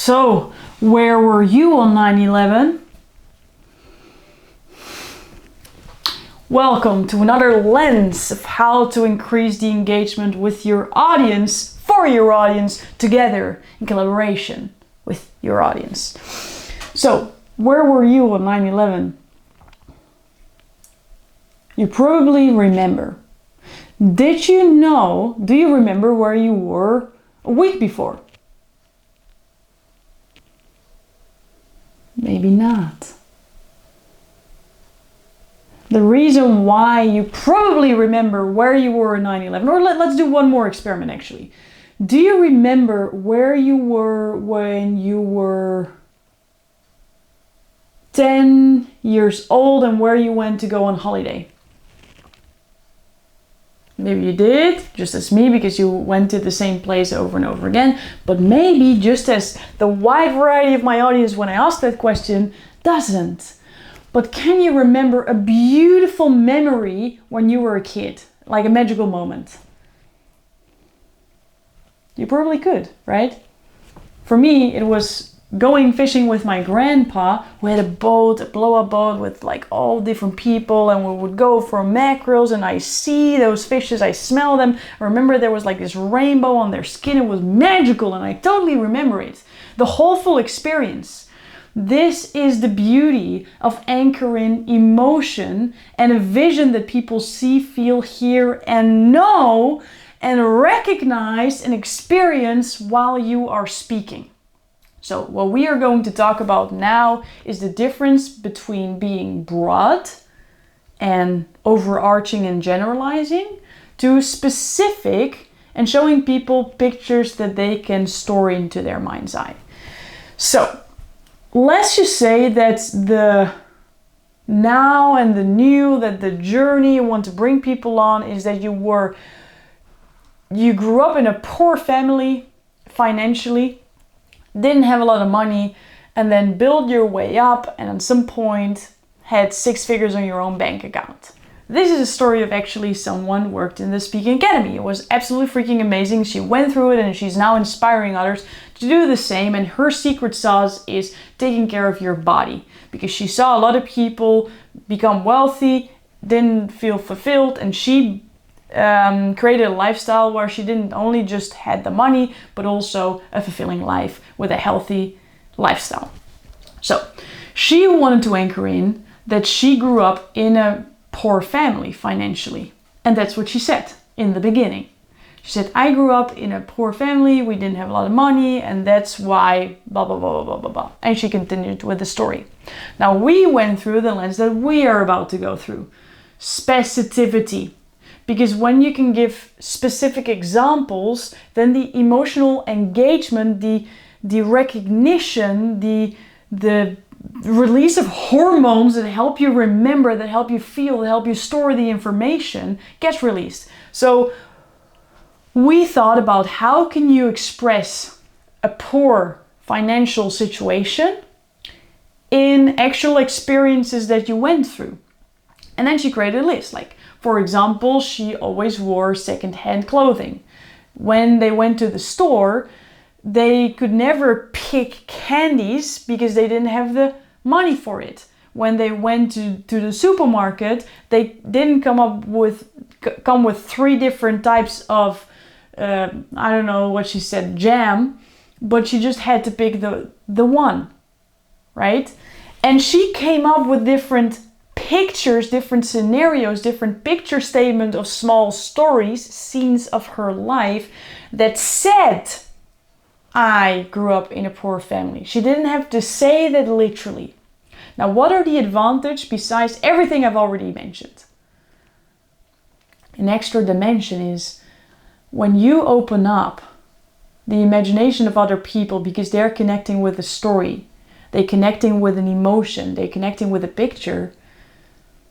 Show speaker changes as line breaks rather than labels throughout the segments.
So, where were you on 9/11? Welcome to another lens of how to increase the engagement with your audience, for your audience, together in collaboration with your audience. So, where were you on 9/11? You probably remember. Do you remember where you were a week before? Maybe not. The reason why you probably remember where you were on 9/11, or let's do one more experiment actually. Do you remember where you were when you were 10 years old and where you went to go on holiday? Maybe you did, just as me, because you went to the same place over and over again. But maybe just as the wide variety of my audience when I asked that question doesn't. But can you remember a beautiful memory when you were a kid? Like a magical moment? You probably could, right? For me, it was going fishing with my grandpa, who had a boat, a blow-up boat with like all different people, and we would go for mackerels, and I see those fishes, I smell them. I remember there was like this rainbow on their skin. It was magical, and I totally remember it. The whole full experience. This is the beauty of anchoring emotion and a vision that people see, feel, hear, and know, and recognize and experience while you are speaking. So what we are going to talk about now is the difference between being broad and overarching and generalizing to specific and showing people pictures that they can store into their mind's eye. So let's just say that the now and the new, that the journey you want to bring people on is that you grew up in a poor family financially, didn't have a lot of money, and then build your way up, and at some point had 6 figures on your own bank account. This is a story of actually someone worked in the Speaking Academy. It was absolutely freaking amazing. She went through it and she's now inspiring others to do the same. And her secret sauce is taking care of your body, because she saw a lot of people become wealthy, didn't feel fulfilled, and she created a lifestyle where she didn't only just had the money, but also a fulfilling life with a healthy lifestyle. So she wanted to anchor in that she grew up in a poor family financially. And that's what she said in the beginning. She said, I grew up in a poor family, we didn't have a lot of money, and that's why blah, blah, blah, blah, blah, blah. And she continued with the story. Now we went through the lens that we are about to go through. Specificity. Because when you can give specific examples, then the emotional engagement, the recognition, the release of hormones that help you remember, that help you feel, that help you store the information gets released. So we thought about how can you express a poor financial situation in actual experiences that you went through. And then she created a list. Like, for example, she always wore secondhand clothing. When they went to the store, they could never pick candies because they didn't have the money for it. When they went to the supermarket, they didn't come with 3 different types of, I don't know what she said, jam, but she just had to pick the one, right? And she came up with different pictures, different scenarios, different picture statement of small stories, scenes of her life that said, I grew up in a poor family. She didn't have to say that literally. Now, what are the advantages besides everything I've already mentioned? An extra dimension is when you open up the imagination of other people because they're connecting with a story, they're connecting with an emotion, they're connecting with a picture,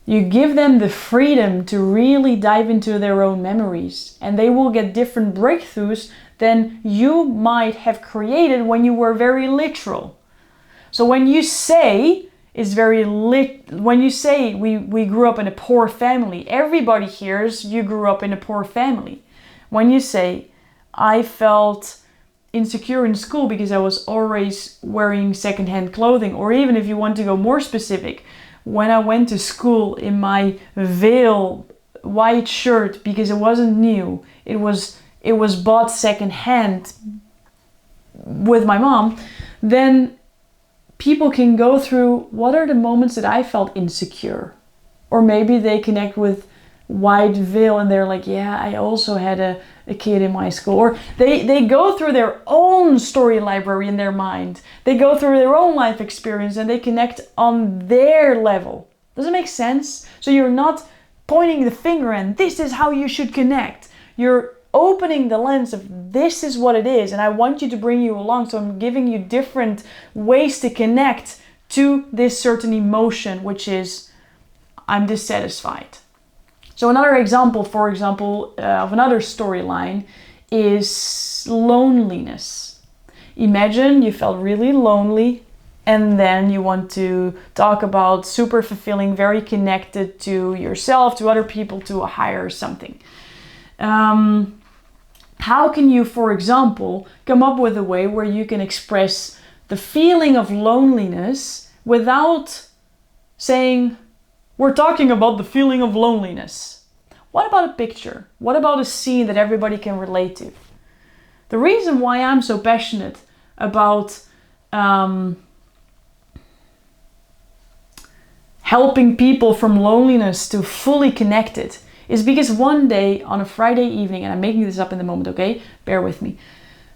you give them the freedom to really dive into their own memories, and they will get different breakthroughs than you might have created when you were very literal. So when you say when you say we grew up in a poor family, everybody hears you grew up in a poor family. When you say I felt insecure in school because I was always wearing secondhand clothing. Or even if you want to go more specific, when I went to school in my veil white shirt because it wasn't new, it was bought secondhand with my mom, then people can go through what are the moments that I felt insecure. Or maybe they connect with white veil and they're like, yeah, I also had a kid in my school. Or they go through their own story library in their mind. They go through their own life experience and they connect on their level. Does it make sense? So you're not pointing the finger and this is how you should connect. You're opening the lens of this is what it is, and I want you to bring you along. So I'm giving you different ways to connect to this certain emotion, which is I'm dissatisfied. So another example, for example, of another storyline is loneliness. Imagine you felt really lonely and then you want to talk about super fulfilling, very connected to yourself, to other people, to a higher something. How can you, for example, come up with a way where you can express the feeling of loneliness without saying, we're talking about the feeling of loneliness? What about a picture? What about a scene that everybody can relate to? The reason why I'm so passionate about helping people from loneliness to fully connected is because one day on a Friday evening, and I'm making this up in the moment, okay? Bear with me.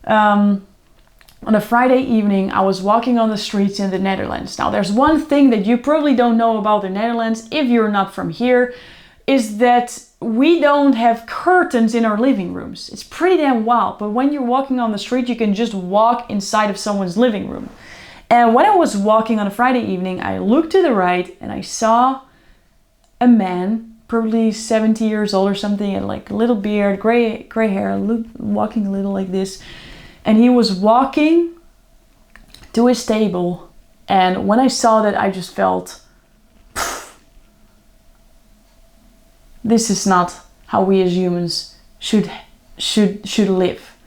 On a Friday evening, I was walking on the streets in the Netherlands. Now, there's one thing that you probably don't know about the Netherlands, if you're not from here, is that we don't have curtains in our living rooms. It's pretty damn wild, but when you're walking on the street, you can just walk inside of someone's living room. And when I was walking on a Friday evening, I looked to the right and I saw a man, probably 70 years old or something, and like a little beard, gray hair, walking a little like this. And he was walking to his table. And when I saw that, I just felt, this is not how we as humans should live.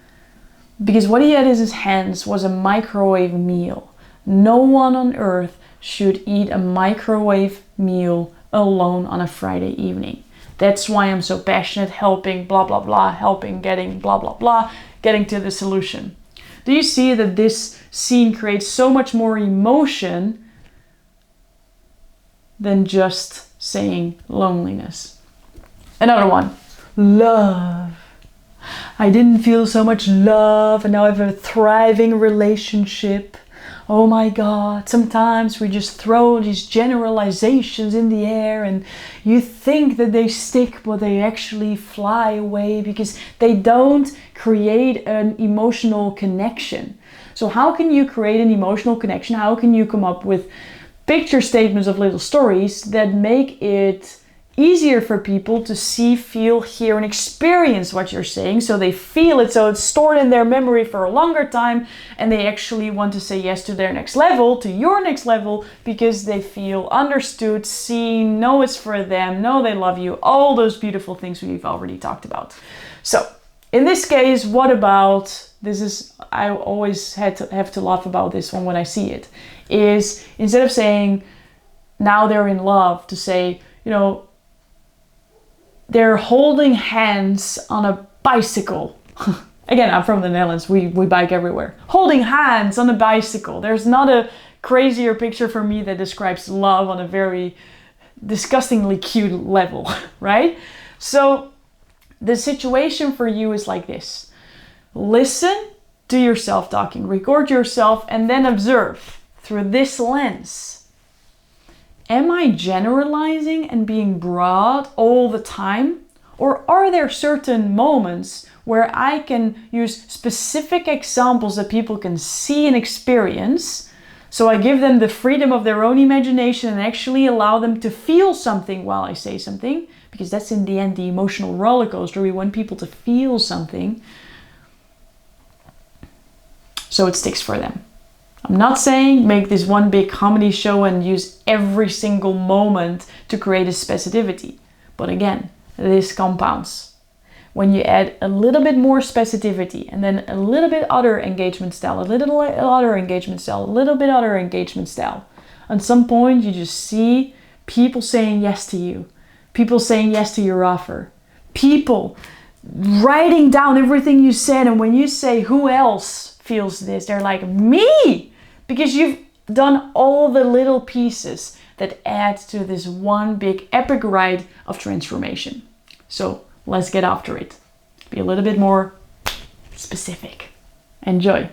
Because what he had in his hands was a microwave meal. No one on earth should eat a microwave meal alone on a Friday evening. That's why I'm so passionate, helping blah blah blah, helping getting blah blah blah, getting to the solution. Do you see that this scene creates so much more emotion than just saying loneliness? Another one, love. I didn't feel so much love and now I have a thriving relationship. Oh my God, sometimes we just throw these generalizations in the air and you think that they stick, but they actually fly away because they don't create an emotional connection. So how can you create an emotional connection? How can you come up with picture statements of little stories that make it easier for people to see, feel, hear, and experience what you're saying, so they feel it, so it's stored in their memory for a longer time, and they actually want to say yes to their next level, to your next level, because they feel understood, seen, know it's for them, know they love you, all those beautiful things we've already talked about. So in this case, what about, this is, I always have to laugh about this one when I see it, is instead of saying now they're in love, to say, you know, they're holding hands on a bicycle. Again, I'm from the Netherlands, we bike everywhere. Holding hands on a bicycle. There's not a crazier picture for me that describes love on a very disgustingly cute level, right? So the situation for you is like this. Listen to yourself talking, record yourself, and then observe through this lens. Am I generalizing and being broad all the time? Or are there certain moments where I can use specific examples that people can see and experience? So I give them the freedom of their own imagination and actually allow them to feel something while I say something. Because that's in the end the emotional roller coaster. We want people to feel something so it sticks for them. I'm not saying make this one big comedy show and use every single moment to create a specificity. But again, this compounds. when you add a little bit more specificity and then a little bit other engagement style, a little other engagement style, a little bit other engagement style. At some point, you just see people saying yes to you, people saying yes to your offer, people writing down everything you said. And when you say, who else feels this? They're like, me! Because you've done all the little pieces that add to this one big epic ride of transformation. So let's get after it. Be a little bit more specific. Enjoy.